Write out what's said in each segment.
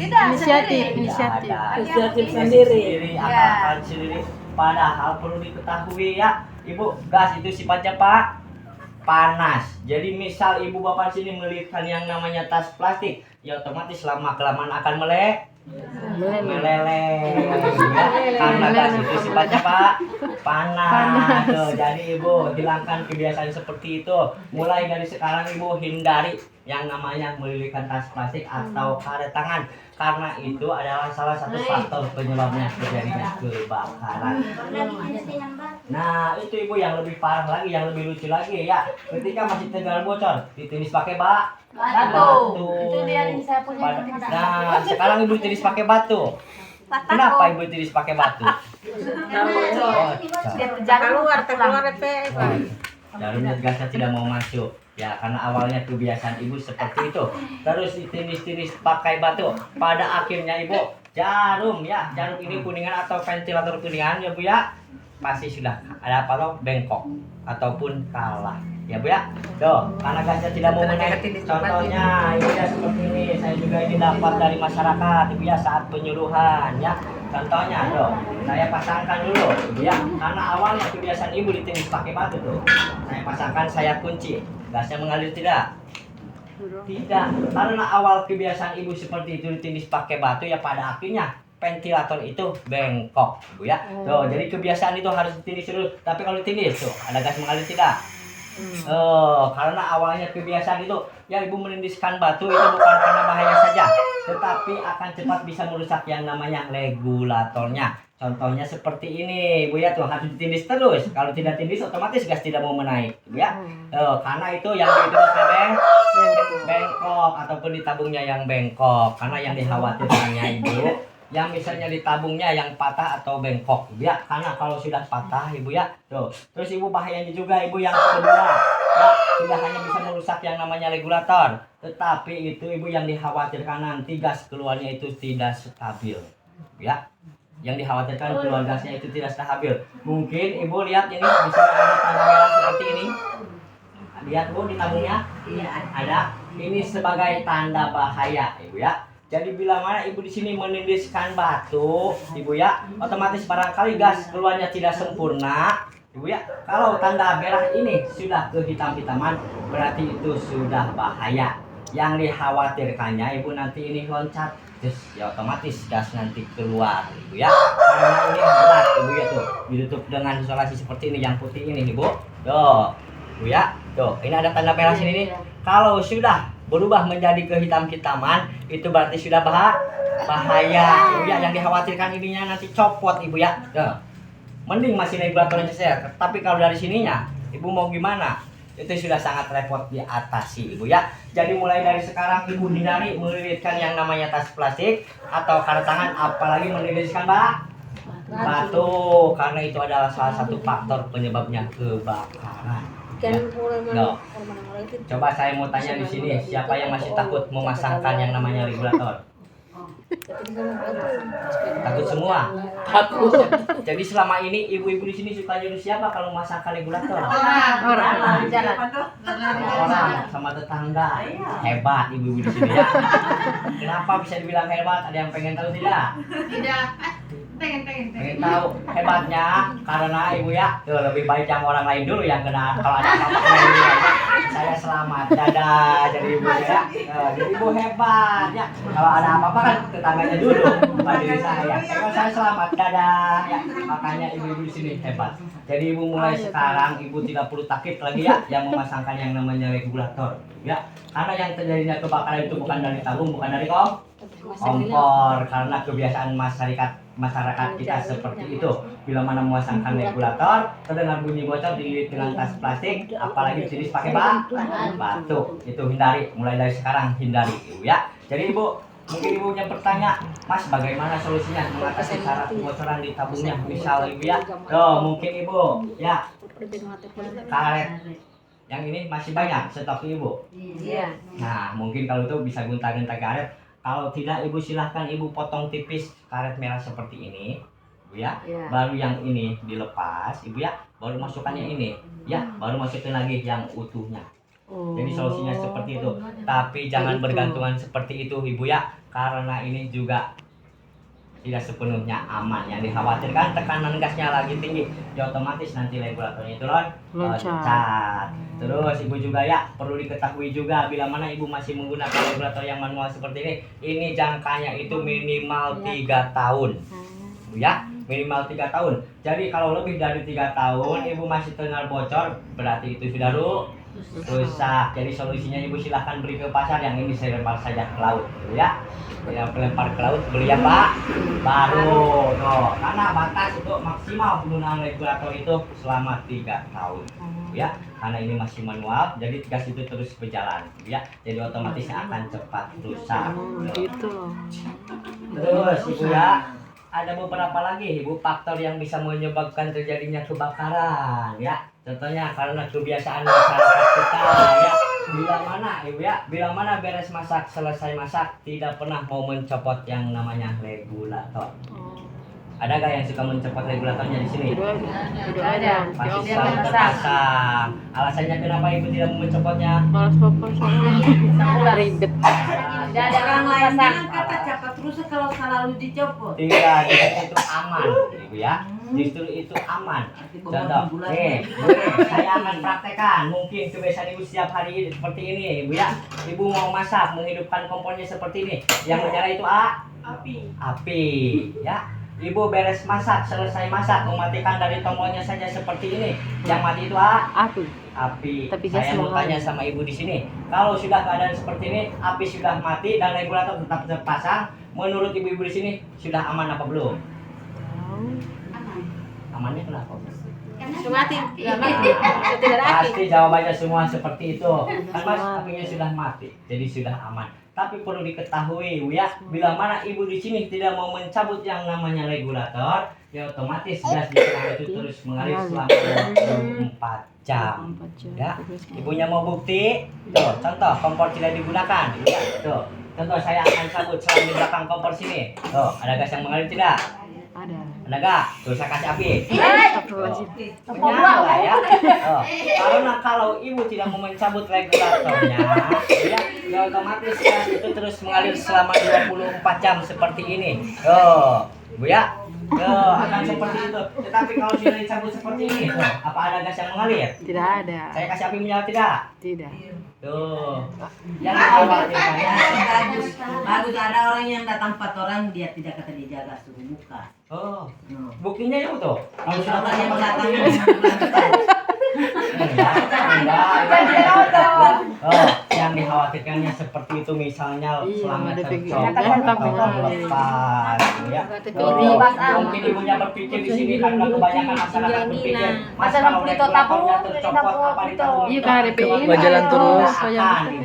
Inisiatif sendiri, akal sendiri. Padahal perlu diketahui ya, Ibu, gas itu sifatnya panas. Jadi misal ibu bapak sini melilitkan yang namanya tas plastik, ya otomatis lama kelamaan akan meleleh. Karena gas itu sifatnya panas. Tuh, jadi ibu hilangkan kebiasaan seperti itu. Mulai dari sekarang ibu hindari yang namanya melilitkan tas plastik atau karet tangan, karena itu adalah salah satu faktor penyebabnya terjadinya kebakaran. Nah itu ibu yang lebih parah lagi, yang lebih lucu lagi ya, ketika masih tegal bocor ditinis pakai batu. Itu dia yang saya punya. Nah sekarang ibu tiris pakai batu. Kenapa ibu tiris pakai batu? Jarumnya gasnya tidak mau masuk. Ya karena awalnya kebiasaan ibu seperti itu, terus ditinis-tinis pakai batu. Pada akhirnya ibu jarum ini kuningan atau ventilator kuningan ya bu ya, pasti sudah ada apa loh, bengkok ataupun kalah ya bu ya. Tuh karena gasnya tidak mau menaik. Contohnya ini ya seperti ini, saya juga ini dapat dari masyarakat ibu ya saat penyuluhan ya. Contohnya tuh, saya pasangkan dulu ibu ya, karena awalnya kebiasaan ibu ditinis pakai batu tuh. Saya pasangkan, saya kunci, gasnya mengalir tidak? Tidak, karena awal kebiasaan ibu seperti itu ditinis pakai batu ya, pada akhirnya ventilator itu bengkok ibu ya. Tuh, jadi kebiasaan itu harus ditinis dulu. Tapi kalau ditinis tuh ada gas mengalir tidak? Karena awalnya kebiasaan itu ya ibu menindiskan batu itu bukan karena bahaya saja, tetapi akan cepat bisa merusak yang namanya regulatornya. Contohnya seperti ini ibu ya, tuh harus ditindis terus. Kalau tidak tindis otomatis gas tidak mau menaik ibu ya. Karena itu yang itu bengkok ataupun ditabungnya yang bengkok, karena yang dikhawatirkannya ibu yang misalnya ditabungnya yang patah atau bengkok ibu ya. Karena kalau sudah patah ibu ya tuh, terus ibu bahayanya juga ibu yang kedua ya, tidak hanya bisa merusak yang namanya regulator, tetapi itu ibu yang dikhawatirkan nanti gas keluarnya itu tidak stabil ya. Yang dikhawatirkan keluar gasnya itu tidak stabil. Mungkin ibu lihat ini bisa ada tanda merah seperti ini, lihat bu di tabungnya ada, ini sebagai tanda bahaya ibu ya. Jadi bila mana ibu di sini menindiskan batu, ibu ya, otomatis barangkali gas keluarnya tidak sempurna, ibu ya. Kalau tanda merah ini sudah kehitam-hitaman, berarti itu sudah bahaya. Yang dikhawatirkannya ibu nanti ini loncat, terus ya otomatis gas nanti keluar, ibu ya. Karena ini berat, ibu ya tuh, ditutup dengan isolasi seperti ini yang putih ini, ibu. Tuh, ibu ya, tuh, ini ada tanda merah sini nih. Kalau sudah berubah menjadi kehitam-hitaman, itu berarti sudah bahaya ibu ya. Yang dikhawatirkan ininya nanti copot ibu ya. Mending masih regulatornya saya, tapi kalau dari sininya ibu mau gimana, itu sudah sangat repot diatasi ibu ya. Jadi mulai dari sekarang ibu hindari melilitkan yang namanya tas plastik atau karet tangan, apalagi melilitkan batu, karena itu adalah salah satu faktor penyebabnya kebakaran. No. Coba saya mau tanya di sini, siapa yang masih takut memasangkan yang namanya regulator? Takut semua. Takut. Jadi selama ini ibu-ibu di sini suka nyuruh siapa kalau memasangkan regulator? Orang sama tetangga. Hebat ibu-ibu di sini ya. Kenapa bisa dibilang hebat? Ada yang pengen tahu tidak? Tidak. Pengen tahu hebatnya, karena ibu ya lebih baik yang orang lain dulu yang kena. Kalau ada apa-apa saya selamat, dadah. Jadi ibu ya, jadi ibu hebat ya. Kalau ada apa-apa kan tetangganya dulu, bukan diri saya. Kalau saya selamat, dadah ya. Makanya ibu-ibu di sini hebat. Jadi ibu mulai sekarang ibu tidak perlu takut lagi ya yang memasangkan yang namanya regulator ya. Karena yang terjadinya kebakaran itu bukan dari tabung, bukan dari kompor, karena kebiasaan masyarakat kita seperti itu. Bila mana memasangkan regulator, terdengar bunyi bocor dililit dengan tas plastik, apalagi jenis pakai batu, itu hindari. Mulai dari sekarang hindari ibu ya. Jadi ibu, mungkin ibu yang bertanya, Mas bagaimana solusinya mengatasi cara kebocoran di tabungnya, misal ibu ya. Mungkin ibu ya, karet yang ini masih banyak stok ibu. Nah mungkin kalau itu bisa gonta-ganti karet. Kalau tidak ibu silahkan ibu potong tipis karet merah seperti ini ibu ya. Baru yang ini dilepas ibu ya, baru masukkannya ini ya, baru masukin lagi yang utuhnya. Jadi solusinya seperti itu. Tapi jangan bergantungan seperti itu ibu ya, karena ini juga tidak sepenuhnya aman. Yang dikhawatirkan tekanan gasnya lagi tinggi, ya otomatis nanti regulatornya itu loncat. Terus ibu juga ya perlu diketahui juga, bila mana ibu masih menggunakan regulator yang manual seperti ini jangkanya itu minimal 3 tahun ya, minimal 3 tahun. Jadi kalau lebih dari 3 tahun ibu masih terdengar bocor, berarti itu sudah rusak. Jadi solusinya ibu silahkan beli ke pasar, yang ini saya lempar saja ke laut ya. Yang lempar ke laut beli ya Pak, baru tuh, karena batas untuk maksimal penggunaan regulator itu selama 3 tahun ya, karena ini masih manual, jadi gas itu terus berjalan ya, jadi otomatis akan cepat rusak gitu. Terus ibu ya, ada beberapa lagi ibu faktor yang bisa menyebabkan terjadinya kebakaran ya. Contohnya karena kebiasaan masyarakat kita ya, bila mana beres masak, selesai masak tidak pernah mau mencopot yang namanya regulator. Ada gak yang suka mencopot regulatornya di sini? Tidak ada. Pasti selalu terpasang. Alasannya kenapa ibu tidak mau mencopotnya? Malas popor soalnya ribet. Tidak ada orang lain Bilang kata cepat terus kalau selalu dicopot. Tidak, itu aman ibu ya. Justru itu aman. Contoh, saya akan praktekkan. Mungkin kebiasaan ibu setiap hari seperti ini, ibu ya. Ibu mau masak, menghidupkan kompornya seperti ini. Yang menyala itu api, ya. Ibu beres masak, selesai masak, mematikan dari tombolnya saja seperti ini. Yang mati itu api. Tapi Saya mau tanya sama ibu di sini, kalau sudah keadaan seperti ini, api sudah mati dan regulator tetap terpasang, menurut ibu-ibu di sini sudah aman apa belum? Amannya kenapa? mati. Pasti jawabannya semua seperti itu. Kan Mas, apinya sudah mati, jadi sudah aman. Tapi perlu diketahui ya, bila mana ibu di sini tidak mau mencabut yang namanya regulator, ya otomatis gas di sana itu terus mengalir selama 24 jam. Ya, ibunya mau bukti? Tuh, contoh kompor tidak digunakan. Ya, tuh. Contoh saya akan cabut selang di belakang kompor sini. Tuh, ada gas yang mengalir tidak? Ada gak? Tuh saya kasih api. Menyala ya. Oh, karena kalau ibu tidak mau mencabut regulatornya, ya otomatis gas itu terus mengalir selama 24 jam seperti ini. Oh, ibu ya. Akan seperti itu. Tetapi kalau sudah dicabut seperti ini, apa ada gas yang mengalir? Tidak ada. Saya kasih api menyala tidak? Tidak. Tuh. Yang dikhawatirkannya Bagus ada orang yang datang 4 orang dia tidak kata dijaga suruh buka. Oh, buktinya itu tuh. Kalau Kalau sudah yang datang Oh, yang dikhawatirkannya seperti itu, misalnya selama tercopot atau lepas, ya. Mungkin ibunya berpikir di sini karena kebanyakan masyarakat berpikir, Mas kalau regulatornya tercopot apa ditanggung? Iya kan, DPI. Berjalan terus.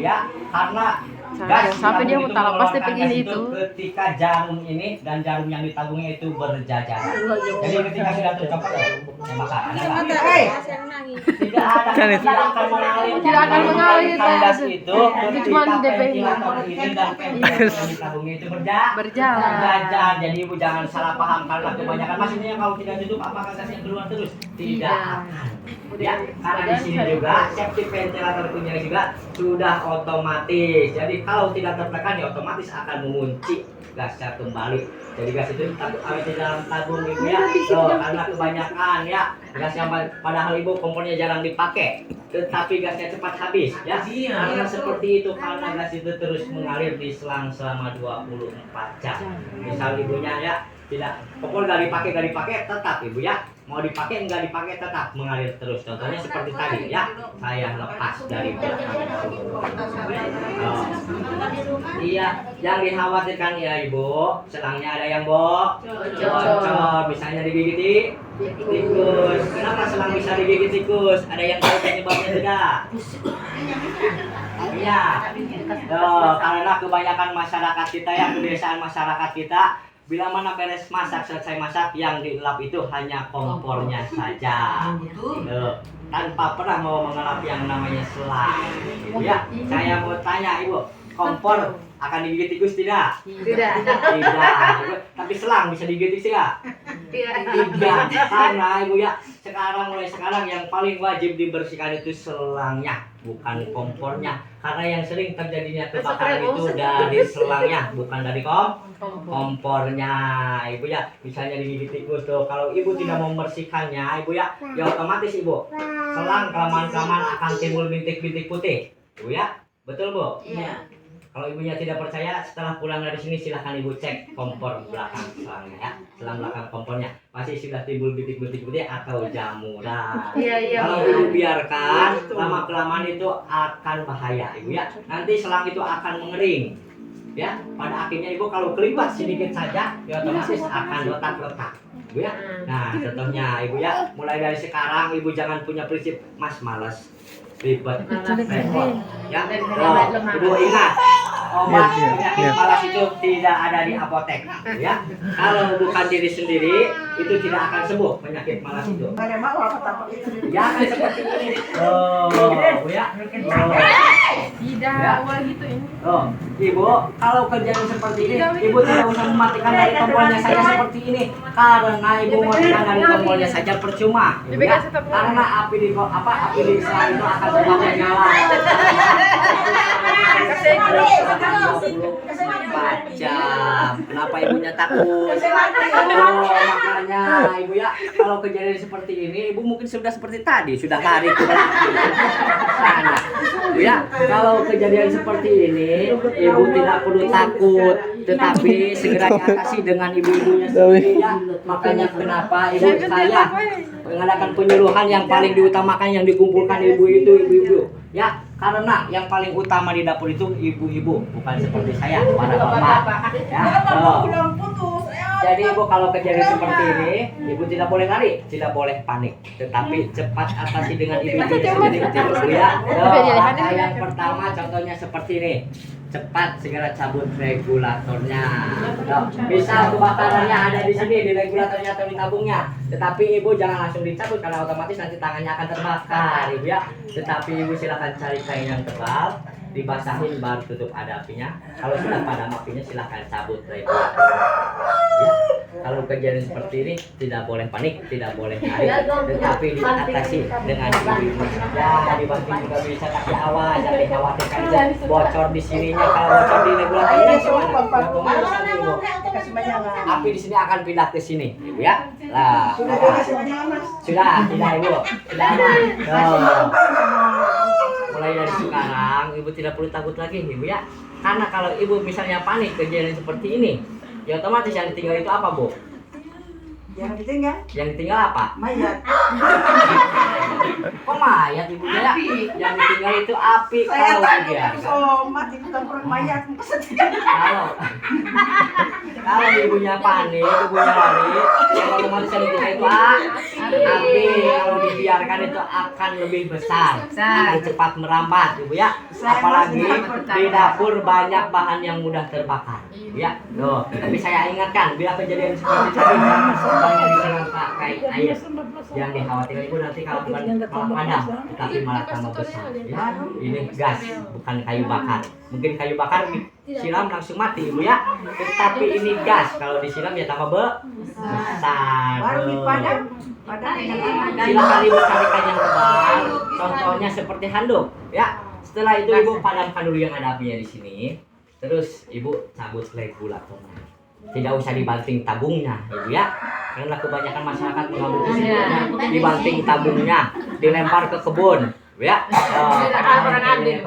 ya, karena gas sampai dia itu mau taruh pas mengeluarkan DPI gas itu. ketika jarum ini dan jarum yang ditabungnya itu berjajaran. Jadi ketika sudah tercopot, ya maka ada tidak ada, tidak akan mengalir. Tidak akan mengalir, Gas itu cuma ketika DPI. ventilator ini dan ventilator yang ditabungnya itu berjajar. Jadi ibu jangan salah paham karena kebanyakan maksudnya kalau tidak tutup apakah gasnya keluar terus? Tidak akan. Ya, karena di sini juga safety ventilator punya juga sudah otomatis. Jadi kalau tidak tertekan ya otomatis akan mengunci gasnya kembali. Jadi gas itu ada di dalam tabung ibu ya. Karena kebanyakan ya gas yang padahal ibu kompornya jarang dipakai, tetapi gasnya cepat habis ya. Karena seperti itu, karena gas itu terus mengalir di selang selama 24 jam. Misal ibunya ya tidak kompor gak dipakai tetap ibu ya. Mau dipakai enggak dipakai tetap mengalir terus. Contohnya seperti tadi ya, saya lepas dari belakang. Iya, yang dikhawatirkan ya ibu, selangnya ada yang bocor, misalnya digigit tikus. Kenapa selang bisa digigit tikus? Ada yang tahu penyebabnya tidak? Iya, karena kebanyakan masyarakat kita, yang kebiasaan masyarakat kita, bila mana beres masak, selesai masak, yang dilap itu hanya kompornya saja. Tanpa pernah mau mengelap yang namanya selang. Ya, saya mau tanya ibu, kompor akan digigit tikus tidak? Tidak. Tapi selang bisa digigit tikus tidak? Tidak. Karena ibu ya, mulai sekarang yang paling wajib dibersihkan itu selangnya. bukan kompornya. Karena yang sering terjadinya kebakaran itu dari selangnya, bukan dari kompornya, ibu ya. Misalnya digigit tikus tuh, kalau ibu tidak membersihkannya, ibu ya, ya otomatis ibu selang kelamaan akan timbul bintik-bintik putih, ibu ya. Betul bu? Iya. Kalau ibunya tidak percaya, setelah pulang dari sini silahkan ibu cek kompor belakang selangnya ya, selang belakang kompornya pasti sudah timbul bintik-bintik putih atau jamuran. Kalau ibu biarkan lama kelamaan itu akan bahaya ibu ya. Nanti selang itu akan mengering ya. Pada akhirnya ibu kalau kelipat sedikit saja, ya otomatis akan retak-retak ibu ya. Nah contohnya ibu ya, mulai dari sekarang ibu jangan punya prinsip mas males ribet repot ya. Ibu ingat, obat penyakit malas itu tidak ada di apotek ya. Kalau bukan diri sendiri itu tidak akan sembuh penyakit malas itu. Ya kan seperti ini. Bu ya. Tidak, awal gitu ini. Ibu, kalau kejadian seperti ini, ibu tidak usah mematikan dari tombolnya saja seperti ini. Karena ibu mematikan dari tombolnya saja percuma. Ibu, ya? Karena api di selang itu akan tetap menyala. Jam. Kenapa ibunya takut? Makanya ibu ya, kalau kejadian seperti ini, ibu mungkin sudah seperti tadi, sudah lari ke belakang sana. Ibu ya, kalau kejadian seperti ini, ibu tidak perlu takut, tetapi segera diatasi dengan ibu-ibunya sendiri ya. Makanya kenapa ibu saya mengadakan penyuluhan yang paling diutamakan yang dikumpulkan ibu itu ibu-ibu ya. Karena yang paling utama di dapur itu ibu-ibu, bukan seperti saya, para bapak. Ya, jadi ibu kalau kejadian seperti ini, ibu tidak boleh lari, tidak boleh panik, tetapi cepat atasi dengan ibu-ibu sendiri. Ya, yang pertama contohnya seperti ini. Cepat segera cabut regulatornya. Bisa kebakarannya ada di sini, di regulatornya atau di tabungnya. Tetapi ibu jangan langsung dicabut karena otomatis nanti tangannya akan terbakar, ibu ya. Tetapi ibu silakan cari kain yang tebal, dibasahin baru tutup ada apinya. Kalau sudah padam apinya silakan cabut regulatornya. Ya. Kalau kejadian seperti ini tidak boleh panik, tidak boleh lari, tetapi diatasi dengan ibu-ibu. Ya, dibanting juga bisa kasih awas, jangan khawatirkan itu bocor di sininya. Kalau bocor di regulatornya gimana? Api di sini akan pindah ke sini, ibu ya. Lah, sudah, tidak ibu, sudah aman. Mulai dari sekarang ibu tidak perlu takut lagi, ibu ya. Karena kalau ibu misalnya panik kejadian seperti ini, ya otomatis yang ditinggal itu apa, Bu? Yang ditinggal? Yang ditinggal apa? Mayat. Kok mayat ibu ya? Yang ditinggal itu api. Saya kalau tadi dia. mati di tempat mayat. Kalau ibunya panik, ibunya lari, yang otomatis yang ditinggal itu api. Kalau dibiarkan itu akan lebih besar, akan cepat merambat, ibu ya. Apalagi di dapur banyak bahan yang mudah terbakar, ya. Loh, tapi saya ingatkan, bila kejadian seperti tadi jangan semuanya disiram pakai air. Jangan dikhawatirkan ibu nanti kalau bukan malah padam, tetapi malah tambah besar. Ya, ini gas, bukan kayu bakar. Mungkin kayu bakar disiram langsung mati, ibu ya. Tetapi ini gas, kalau disiram ya tambah besar. Baru dipadam. Silakan ibu carikan yang tebal. Contohnya seperti handuk, ya. Setelah itu ibu padamkan dulu yang ada apinya di sini. Terus ibu cabut regulatornya. Tidak usah dibanting tabungnya, ibu ya. Karena kebanyakan masyarakat mengambil kesimpulannya dibanting tabungnya, dilempar ke kebun, ya. Kebakaran itu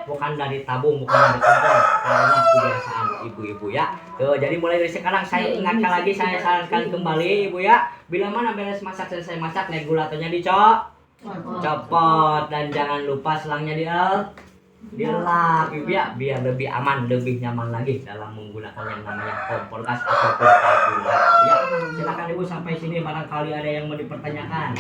bukan dari tabung, bukan dari kompor, karena kebiasaan ibu-ibu ya. Tuh, jadi mulai dari sekarang saya ingatkan lagi, saya sarankan kembali, ibu ya. Bila mana beres masak, selesai masak, regulatornya copot dan jangan lupa selangnya dilap, ibu ya, biar lebih aman, lebih nyaman lagi dalam menggunakan yang namanya kompor gas ataupun tabung gas. Ya, silakan ibu sampai sini barangkali ada yang mau dipertanyakan.